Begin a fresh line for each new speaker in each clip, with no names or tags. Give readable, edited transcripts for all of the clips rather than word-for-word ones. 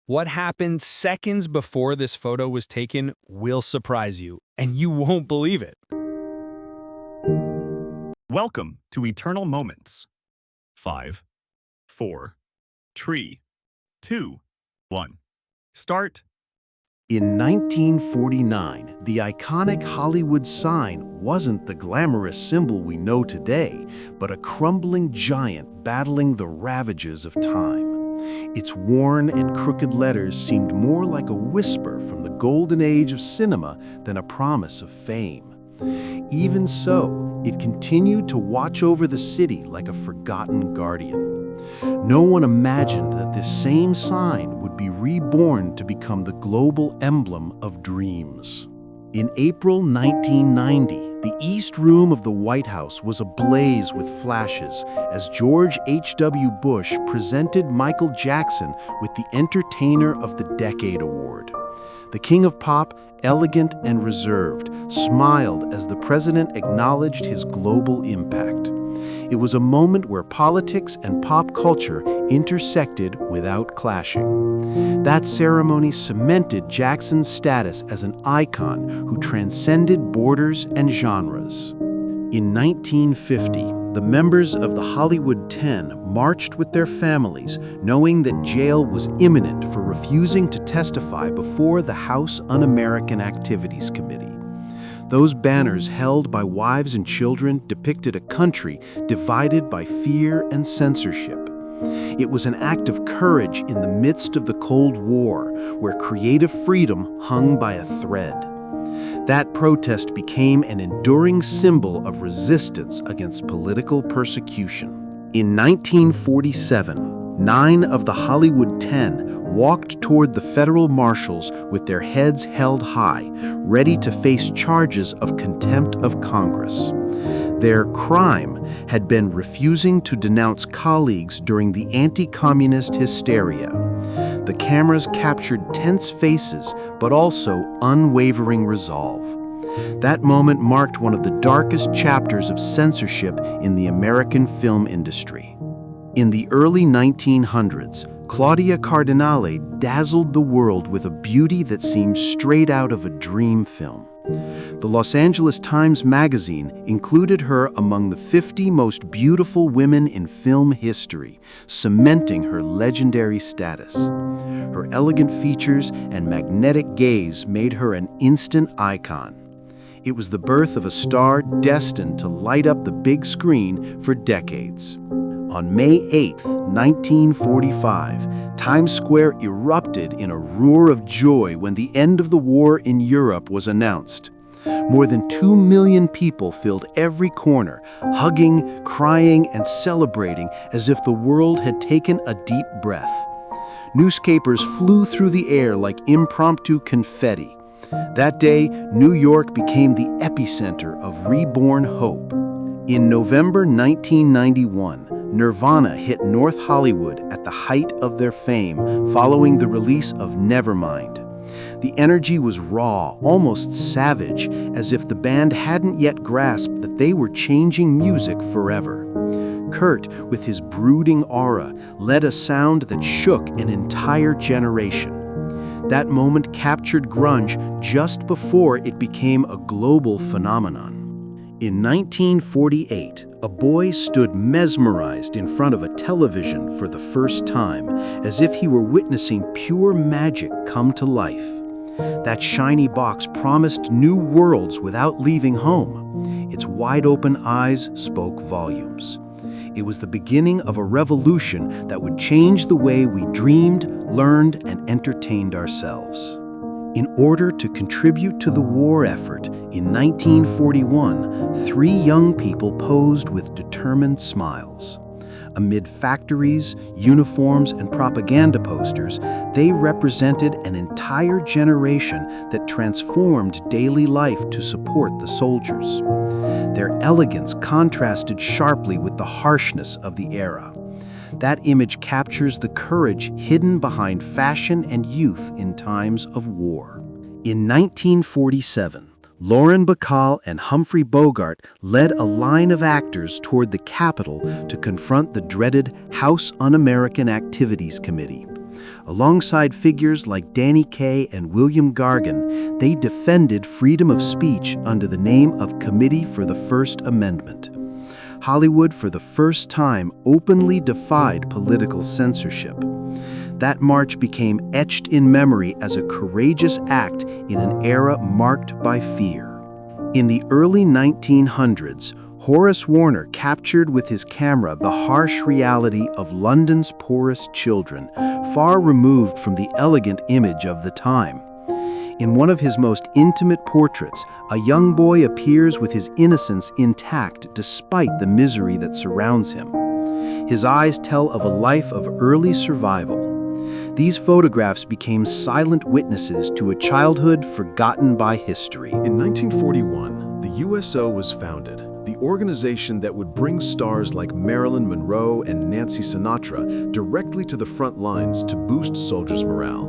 What happened seconds before this photo was taken will surprise you, and you won't believe it.
Welcome to Eternal Moments. 5, 4, 3, 2, 1. Start.
In 1949, the iconic Hollywood sign wasn't the glamorous symbol we know today, but a crumbling giant battling the ravages of time. Its worn and crooked letters seemed more like a whisper from the golden age of cinema than a promise of fame. Even so, it continued to watch over the city like a forgotten guardian. No one imagined that this same sign would be reborn to become the global emblem of dreams. In April 1990, the East Room of the White House was ablaze with flashes as George H.W. Bush presented Michael Jackson with the Entertainer of the Decade Award. The King of Pop, elegant and reserved, smiled as the president acknowledged his global impact. It was a moment where politics and pop culture intersected without clashing. That ceremony cemented Jackson's status as an icon who transcended borders and genres. In 1950, the members of the Hollywood 10 marched with their families, knowing that jail was imminent for refusing to testify before the House Un-American Activities Committee. Those banners held by wives and children depicted a country divided by fear and censorship. It was an act of courage in the midst of the Cold War, where creative freedom hung by a thread. That protest became an enduring symbol of resistance against political persecution. In 1947, 9 of the Hollywood 10 walked toward the federal marshals with their heads held high, ready to face charges of contempt of Congress. Their crime had been refusing to denounce colleagues during the anti-communist hysteria. The cameras captured tense faces, but also unwavering resolve. That moment marked one of the darkest chapters of censorship in the American film industry. In the early 1900s, Claudia Cardinale dazzled the world with a beauty that seemed straight out of a dream film. The Los Angeles Times magazine included her among the 50 most beautiful women in film history, cementing her legendary status. Her elegant features and magnetic gaze made her an instant icon. It was the birth of a star destined to light up the big screen for decades. On May 8, 1945, Times Square erupted in a roar of joy when the end of the war in Europe was announced. More than 2 million people filled every corner, hugging, crying, and celebrating as if the world had taken a deep breath. Newspapers flew through the air like impromptu confetti. That day, New York became the epicenter of reborn hope. In November 1991, Nirvana hit North Hollywood at the height of their fame following the release of Nevermind. The energy was raw, almost savage, as if the band hadn't yet grasped that they were changing music forever. Kurt, with his brooding aura, led a sound that shook an entire generation. That moment captured grunge just before it became a global phenomenon. In 1948, a boy stood mesmerized in front of a television for the first time, as if he were witnessing pure magic come to life. That shiny box promised new worlds without leaving home. Its wide-open eyes spoke volumes. It was the beginning of a revolution that would change the way we dreamed, learned, and entertained ourselves. In order to contribute to the war effort, in 1941, 3 young people posed with determined smiles. Amid factories, uniforms, and propaganda posters, they represented an entire generation that transformed daily life to support the soldiers. Their elegance contrasted sharply with the harshness of the era. That image captures the courage hidden behind fashion and youth in times of war. In 1947, Lauren Bacall and Humphrey Bogart led a line of actors toward the Capitol to confront the dreaded House Un-American Activities Committee. Alongside figures like Danny Kaye and William Gargan, they defended freedom of speech under the name of Committee for the First Amendment. Hollywood, for the first time, openly defied political censorship. That march became etched in memory as a courageous act in an era marked by fear. In the early 1900s, Horace Warner captured with his camera the harsh reality of London's poorest children, far removed from the elegant image of the time. In one of his most intimate portraits, a young boy appears with his innocence intact despite the misery that surrounds him. His eyes tell of a life of early survival. These photographs became silent witnesses to a childhood forgotten by history.
In 1941, the USO was founded, the organization that would bring stars like Marilyn Monroe and Nancy Sinatra directly to the front lines to boost soldiers' morale.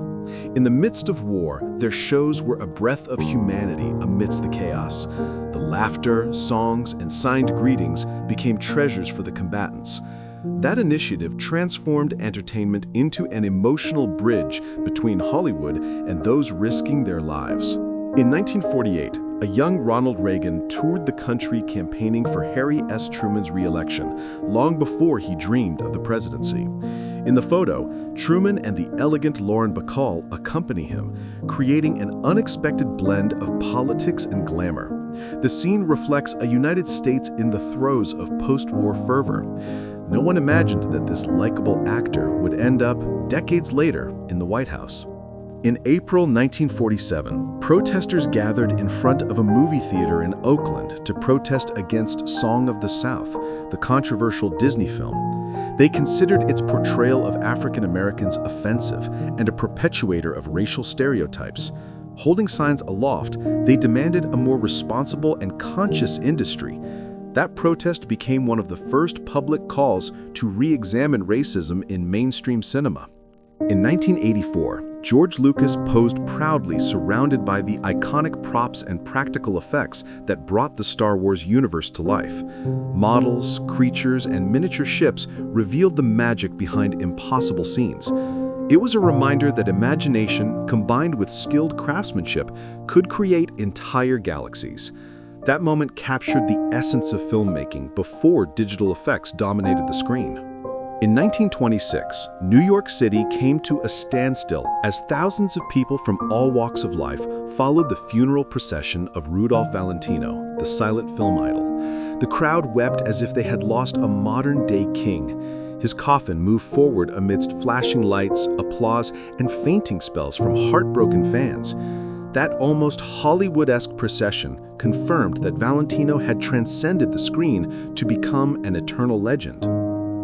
In the midst of war, their shows were a breath of humanity amidst the chaos. The laughter, songs, and signed greetings became treasures for the combatants. That initiative transformed entertainment into an emotional bridge between Hollywood and those risking their lives. In 1948, a young Ronald Reagan toured the country campaigning for Harry S. Truman's re-election, long before he dreamed of the presidency. In the photo, Truman and the elegant Lauren Bacall accompany him, creating an unexpected blend of politics and glamour. The scene reflects a United States in the throes of post-war fervor. No one imagined that this likable actor would end up, decades later, in the White House. In April 1947, protesters gathered in front of a movie theater in Oakland to protest against Song of the South, the controversial Disney film. They considered its portrayal of African Americans offensive and a perpetuator of racial stereotypes. Holding signs aloft, they demanded a more responsible and conscious industry. That protest became one of the first public calls to re-examine racism in mainstream cinema. In 1984, George Lucas posed proudly surrounded by the iconic props and practical effects that brought the Star Wars universe to life. Models, creatures, and miniature ships revealed the magic behind impossible scenes. It was a reminder that imagination, combined with skilled craftsmanship, could create entire galaxies. That moment captured the essence of filmmaking before digital effects dominated the screen. In 1926, New York City came to a standstill as thousands of people from all walks of life followed the funeral procession of Rudolph Valentino, the silent film idol. The crowd wept as if they had lost a modern-day king. His coffin moved forward amidst flashing lights, applause, and fainting spells from heartbroken fans. That almost Hollywood-esque procession confirmed that Valentino had transcended the screen to become an eternal legend.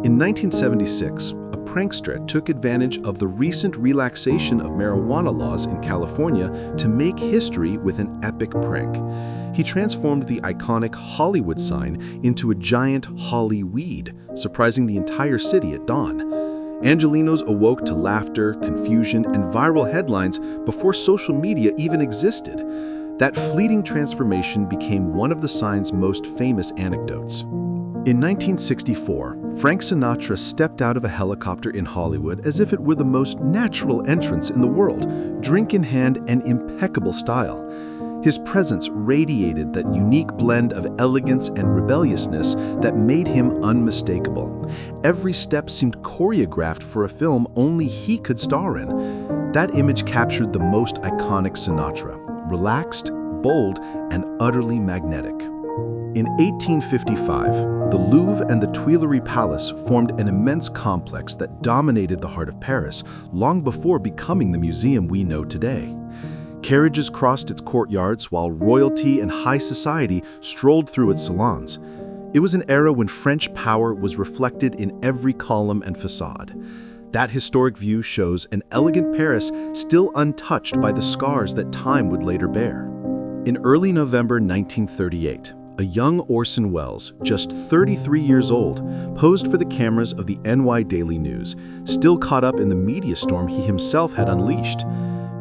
In 1976, a prankster took advantage of the recent relaxation of marijuana laws in California to make history with an epic prank. He transformed the iconic Hollywood sign into a giant holly weed, surprising the entire city at dawn. Angelenos awoke to laughter, confusion, and viral headlines before social media even existed. That fleeting transformation became one of the sign's most famous anecdotes. In 1964, Frank Sinatra stepped out of a helicopter in Hollywood as if it were the most natural entrance in the world, drink in hand and impeccable style. His presence radiated that unique blend of elegance and rebelliousness that made him unmistakable. Every step seemed choreographed for a film only he could star in. That image captured the most iconic Sinatra, relaxed, bold, and utterly magnetic. In 1855, the Louvre and the Tuileries Palace formed an immense complex that dominated the heart of Paris long before becoming the museum we know today. Carriages crossed its courtyards while royalty and high society strolled through its salons. It was an era when French power was reflected in every column and facade. That historic view shows an elegant Paris still untouched by the scars that time would later bear. In early November 1938, a young Orson Welles, just 33 years old, posed for the cameras of the NY Daily News, still caught up in the media storm he himself had unleashed.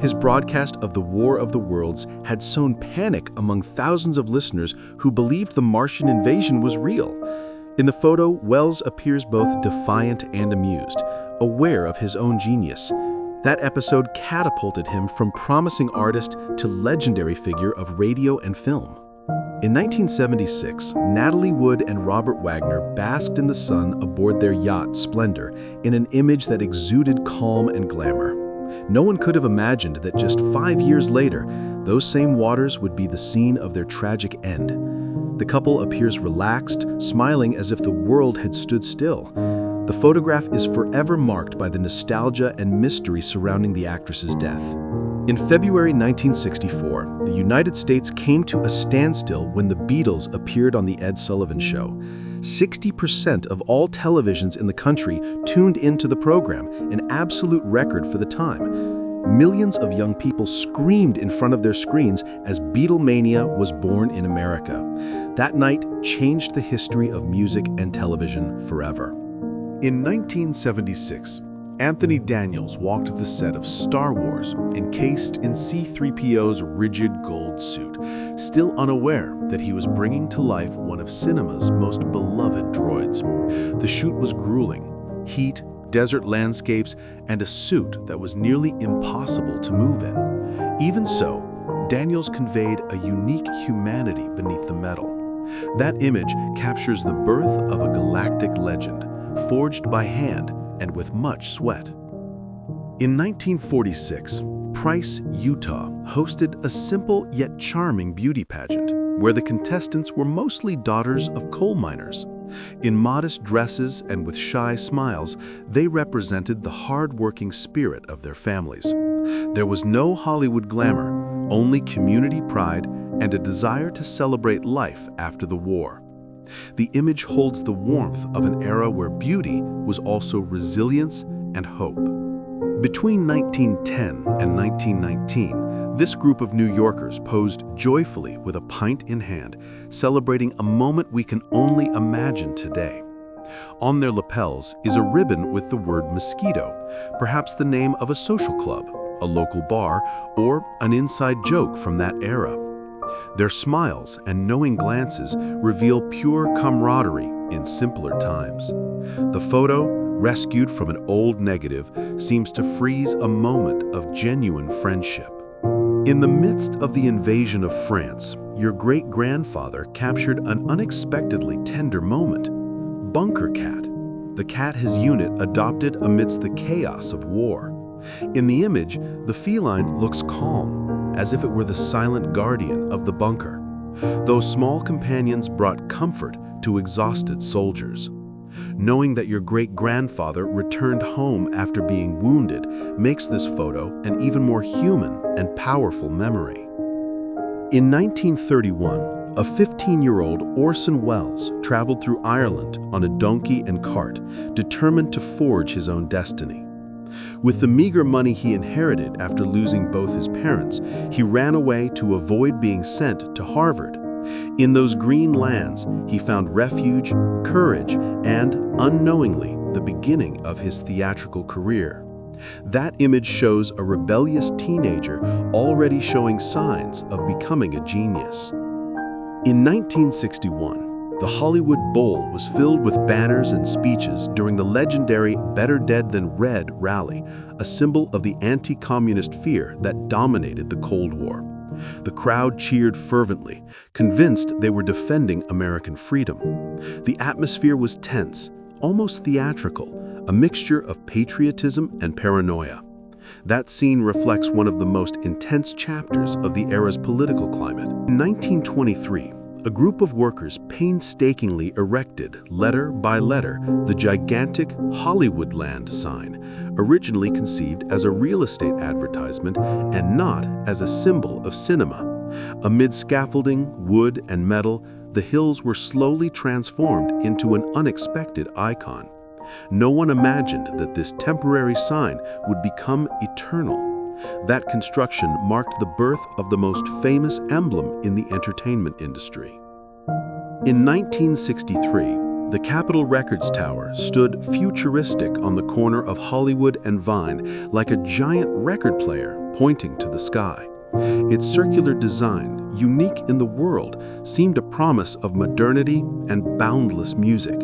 His broadcast of the War of the Worlds had sown panic among thousands of listeners who believed the Martian invasion was real. In the photo, Welles appears both defiant and amused, aware of his own genius. That episode catapulted him from promising artist to legendary figure of radio and film. In 1976, Natalie Wood and Robert Wagner basked in the sun aboard their yacht Splendor in an image that exuded calm and glamour. No one could have imagined that just 5 years later, those same waters would be the scene of their tragic end. The couple appears relaxed, smiling as if the world had stood still. The photograph is forever marked by the nostalgia and mystery surrounding the actress's death. In February 1964, the United States came to a standstill when the Beatles appeared on The Ed Sullivan Show. 60% of all televisions in the country tuned into the program, an absolute record for the time. Millions of young people screamed in front of their screens as Beatlemania was born in America. That night changed the history of music and television forever.
In 1976, Anthony Daniels walked the set of Star Wars, encased in C-3PO's rigid gold suit, still unaware that he was bringing to life one of cinema's most beloved droids. The shoot was grueling: heat, desert landscapes, and a suit that was nearly impossible to move in. Even so, Daniels conveyed a unique humanity beneath the metal. That image captures the birth of a galactic legend, forged by hand and with much sweat. In 1946, Price, Utah hosted a simple yet charming beauty pageant where the contestants were mostly daughters of coal miners. In modest dresses and with shy smiles, they represented the hard-working spirit of their families. There was no Hollywood glamour, only community pride and a desire to celebrate life after the war. The image holds the warmth of an era where beauty was also resilience and hope. Between 1910 and 1919, this group of New Yorkers posed joyfully with a pint in hand, celebrating a moment we can only imagine today. On their lapels is a ribbon with the word mosquito, perhaps the name of a social club, a local bar, or an inside joke from that era. Their smiles and knowing glances reveal pure camaraderie in simpler times. The photo, rescued from an old negative, seems to freeze a moment of genuine friendship. In the midst of the invasion of France, your great-grandfather captured an unexpectedly tender moment. Bunker Cat, the cat his unit adopted amidst the chaos of war. In the image, the feline looks calm, as if it were the silent guardian of the bunker. Those small companions brought comfort to exhausted soldiers. Knowing that your great-grandfather returned home after being wounded makes this photo an even more human and powerful memory. In 1931, a 15-year-old Orson Welles traveled through Ireland on a donkey and cart, determined to forge his own destiny. With the meager money he inherited after losing both his parents, he ran away to avoid being sent to Harvard. In those green lands, he found refuge, courage, and, unknowingly, the beginning of his theatrical career. That image shows a rebellious teenager already showing signs of becoming a genius. In 1961, the Hollywood Bowl was filled with banners and speeches during the legendary Better Dead Than Red rally, a symbol of the anti-communist fear that dominated the Cold War. The crowd cheered fervently, convinced they were defending American freedom. The atmosphere was tense, almost theatrical, a mixture of patriotism and paranoia. That scene reflects one of the most intense chapters of the era's political climate. In 1923, a group of workers painstakingly erected, letter by letter, the gigantic Hollywoodland sign, originally conceived as a real estate advertisement and not as a symbol of cinema. Amid scaffolding, wood, and metal, the hills were slowly transformed into an unexpected icon. No one imagined that this temporary sign would become eternal. That construction marked the birth of the most famous emblem in the entertainment industry. In 1963, the Capitol Records Tower stood futuristic on the corner of Hollywood and Vine like a giant record player pointing to the sky. Its circular design, unique in the world, seemed a promise of modernity and boundless music.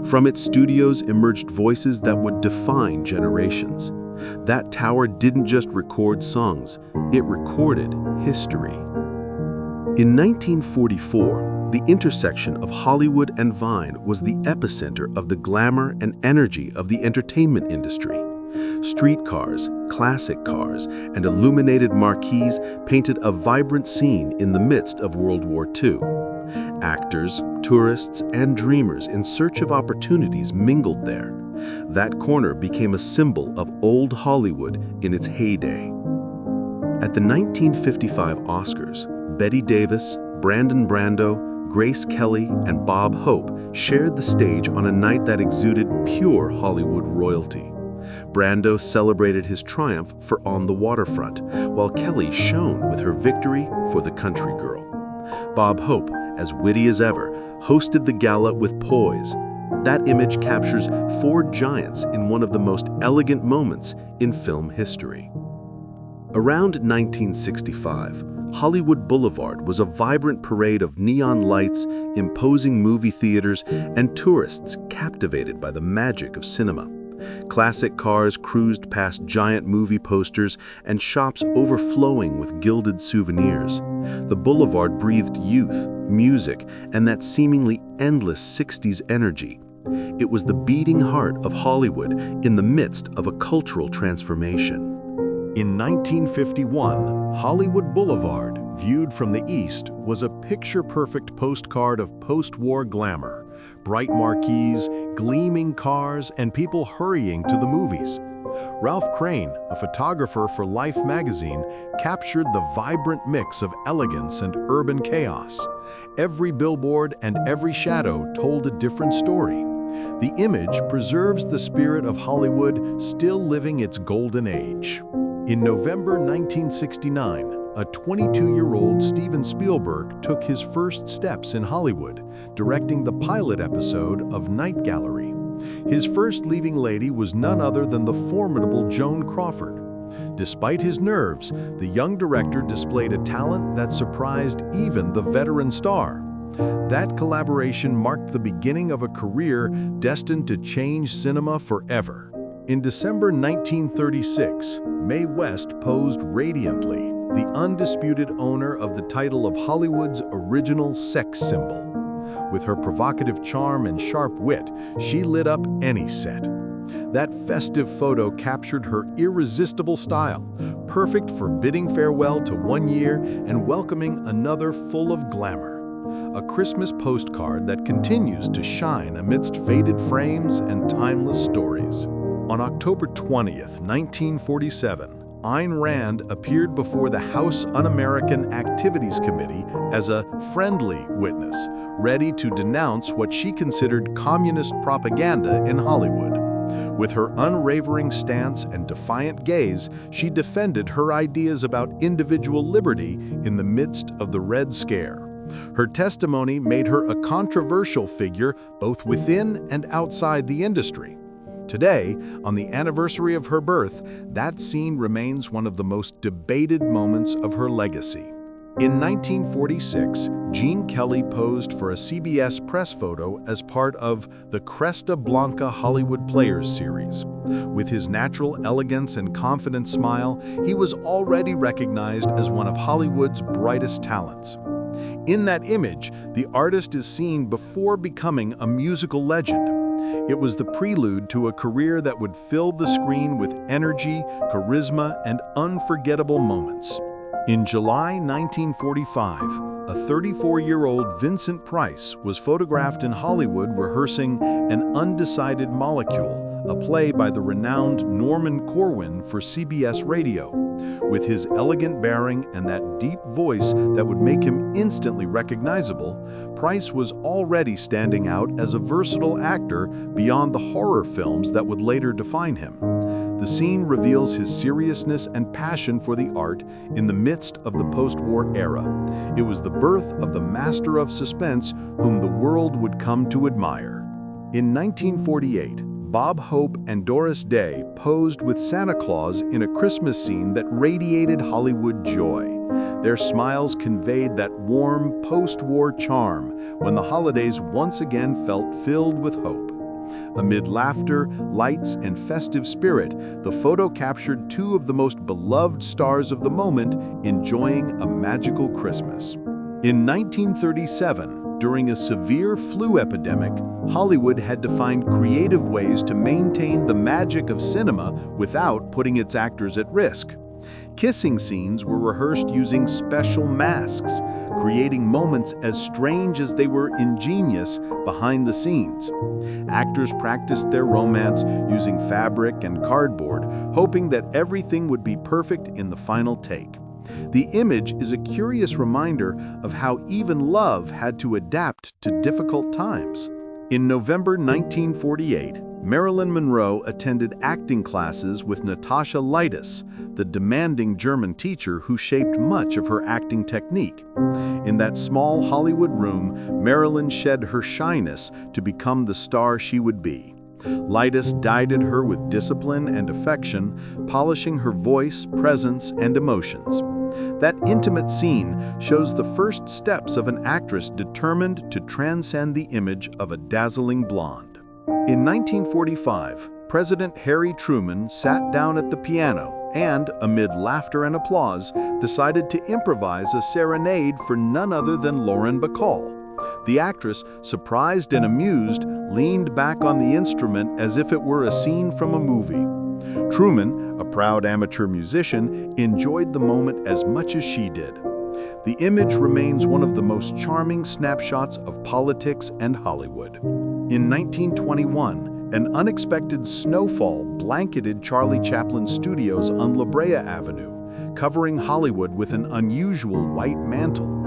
From its studios emerged voices that would define generations.
That tower didn't just record songs, it recorded history. In 1944, the intersection of Hollywood and Vine was the epicenter of the glamour and energy of the entertainment industry. Streetcars, classic cars, and illuminated marquees painted a vibrant scene in the midst of World War II. Actors, tourists, and dreamers in search of opportunities mingled there. That corner became a symbol of old Hollywood in its heyday. At the 1955 Oscars, Bette Davis, Brandon Brando, Grace Kelly, and Bob Hope shared the stage on a night that exuded pure Hollywood royalty. Brando celebrated his triumph for On the Waterfront, while Kelly shone with her victory for The Country Girl. Bob Hope, as witty as ever, hosted the gala with poise. That image captures four giants in one of the most elegant moments in film history. Around 1965, Hollywood Boulevard was a vibrant parade of neon lights, imposing movie theaters, and tourists captivated by the magic of cinema. Classic cars cruised past giant movie posters and shops overflowing with gilded souvenirs. The boulevard breathed youth, music, and that seemingly endless 60s energy. It was the beating heart of Hollywood in the midst of a cultural transformation.
In 1951, Hollywood Boulevard, viewed from the east, was a picture-perfect postcard of post-war glamour. Bright marquees, gleaming cars, and people hurrying to the movies. Ralph Crane, a photographer for Life magazine, captured the vibrant mix of elegance and urban chaos. Every billboard and every shadow told a different story. The image preserves the spirit of Hollywood still living its golden age. In November 1969, a 22-year-old Steven Spielberg took his first steps in Hollywood, directing the pilot episode of Night Gallery. His first leading lady was none other than the formidable Joan Crawford. Despite his nerves, the young director displayed a talent that surprised even the veteran star. That collaboration marked the beginning of a career destined to change cinema forever. In December 1936, Mae West posed radiantly, the undisputed owner of the title of Hollywood's original sex symbol. With her provocative charm and sharp wit, she lit up any set. That festive photo captured her irresistible style, perfect for bidding farewell to one year and welcoming another full of glamour. A Christmas postcard that continues to shine amidst faded frames and timeless stories. On October 20th, 1947, Ayn Rand appeared before the House Un-American Activities Committee as a friendly witness, ready to denounce what she considered communist propaganda in Hollywood. With her unwavering stance and defiant gaze, she defended her ideas about individual liberty in the midst of the Red Scare. Her testimony made her a controversial figure both within and outside the industry. Today, on the anniversary of her birth, that scene remains one of the most debated moments of her legacy. In 1946, Gene Kelly posed for a CBS press photo as part of the Cresta Blanca Hollywood Players series. With his natural elegance and confident smile, he was already recognized as one of Hollywood's brightest talents. In that image, the artist is seen before becoming a musical legend. It was the prelude to a career that would fill the screen with energy, charisma, and unforgettable moments. In July 1945, a 34-year-old Vincent Price was photographed in Hollywood rehearsing An Undecided Molecule, a play by the renowned Norman Corwin for CBS Radio. With his elegant bearing and that deep voice that would make him instantly recognizable, Price was already standing out as a versatile actor beyond the horror films that would later define him. The scene reveals his seriousness and passion for the art in the midst of the post-war era. It was the birth of the master of suspense whom the world would come to admire. In 1948, Bob Hope and Doris Day posed with Santa Claus in a Christmas scene that radiated Hollywood joy. Their smiles conveyed that warm, post-war charm when the holidays once again felt filled with hope.
Amid laughter, lights, and festive spirit, the photo captured two of the most beloved stars of the moment enjoying a magical Christmas. In 1937, during a severe flu epidemic, Hollywood had to find creative ways to maintain the magic of cinema without putting its actors at risk. Kissing scenes were rehearsed using special masks, creating moments as strange as they were ingenious behind the scenes. Actors practiced their romance using fabric and cardboard, hoping that everything would be perfect in the final take. The image is a curious reminder of how even love had to adapt to difficult times. In November 1948, Marilyn Monroe attended acting classes with Natasha Lytis, the demanding German teacher who shaped much of her acting technique. In that small Hollywood room, Marilyn shed her shyness to become the star she would be. Lytis guided her with discipline and affection, polishing her voice, presence, and emotions. That intimate scene shows the first steps of an actress determined to transcend the image of a dazzling blonde. In 1945, President Harry Truman sat down at the piano and, amid laughter and applause, decided to improvise a serenade for none other than Lauren Bacall. The actress, surprised and amused, leaned back on the instrument as if it were a scene from a movie. Truman, a proud amateur musician, enjoyed the moment as much as she did. The image remains one of the most charming snapshots of politics and Hollywood. In 1921, an unexpected snowfall blanketed Charlie Chaplin's studios on La Brea Avenue, covering Hollywood with an unusual white mantle.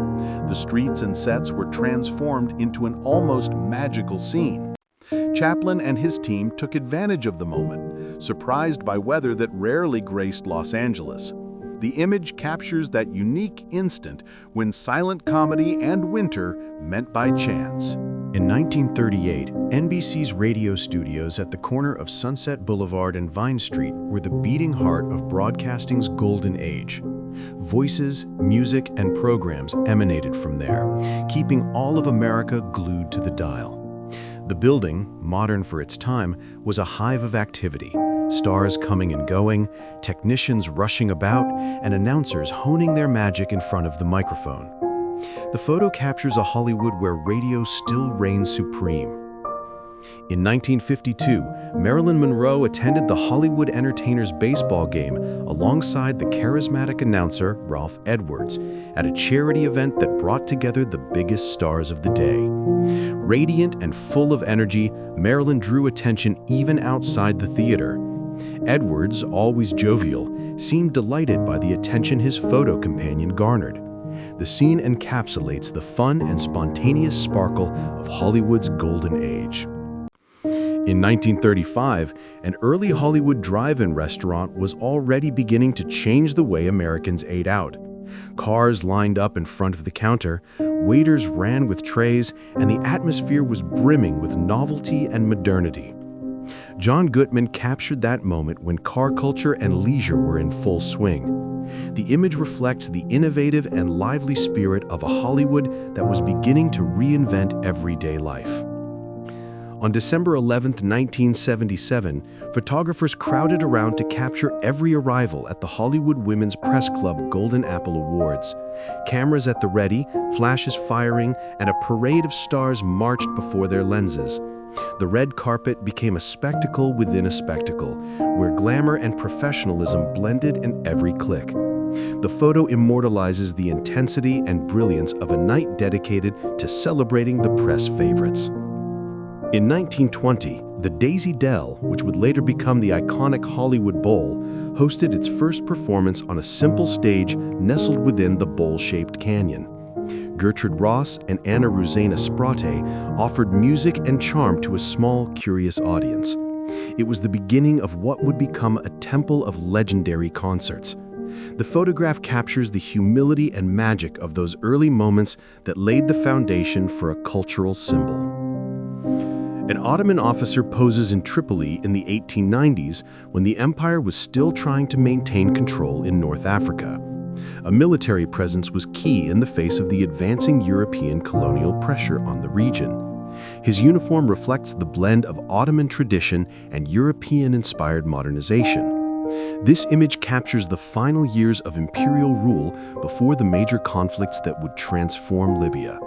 The streets and sets were transformed into an almost magical scene. Chaplin and his team took advantage of the moment, surprised by weather that rarely graced Los Angeles. The image captures that unique instant when silent comedy and winter met by chance.
In 1938, NBC's radio studios at the corner of Sunset Boulevard and Vine Street were the beating heart of broadcasting's golden age. Voices, music, and programs emanated from there, keeping all of America glued to the dial. The building, modern for its time, was a hive of activity. Stars coming and going, technicians rushing about, and announcers honing their magic in front of the microphone. The photo captures a Hollywood where radio still reigns supreme. In 1952, Marilyn Monroe attended the Hollywood Entertainers baseball game alongside the charismatic announcer Ralph Edwards at a charity event that brought together the biggest stars of the day. Radiant and full of energy, Marilyn drew attention even outside the theater. Edwards, always jovial, seemed delighted by the attention his photo companion garnered. The scene encapsulates the fun and spontaneous sparkle of Hollywood's golden age. In 1935, an early Hollywood drive-in restaurant was already beginning to change the way Americans ate out. Cars lined up in front of the counter, waiters ran with trays, and the atmosphere was brimming with novelty and modernity. John Gutman captured that moment when car culture and leisure were in full swing. The image reflects the innovative and lively spirit of a Hollywood that was beginning to reinvent everyday life. On December 11, 1977, photographers crowded around to capture every arrival at the Hollywood Women's Press Club Golden Apple Awards. Cameras at the ready, flashes firing, and a parade of stars marched before their lenses. The red carpet became a spectacle within a spectacle, where glamour and professionalism blended in every click. The photo immortalizes the intensity and brilliance of a night dedicated to celebrating the press favorites. In 1920, the Daisy Dell, which would later become the iconic Hollywood Bowl, hosted its first performance on a simple stage nestled within the bowl-shaped canyon. Gertrude Ross and Anna Rosanna Sprate offered music and charm to a small, curious audience. It was the beginning of what would become a temple of legendary concerts. The photograph captures the humility and magic of those early moments that laid the foundation for a cultural symbol. An Ottoman officer poses in Tripoli in the 1890s when the empire was still trying to maintain control in North Africa. A military presence was key in the face of the advancing European colonial pressure on the region. His uniform reflects the blend of Ottoman tradition and European-inspired modernization. This image captures the final years of imperial rule before the major conflicts that would transform Libya.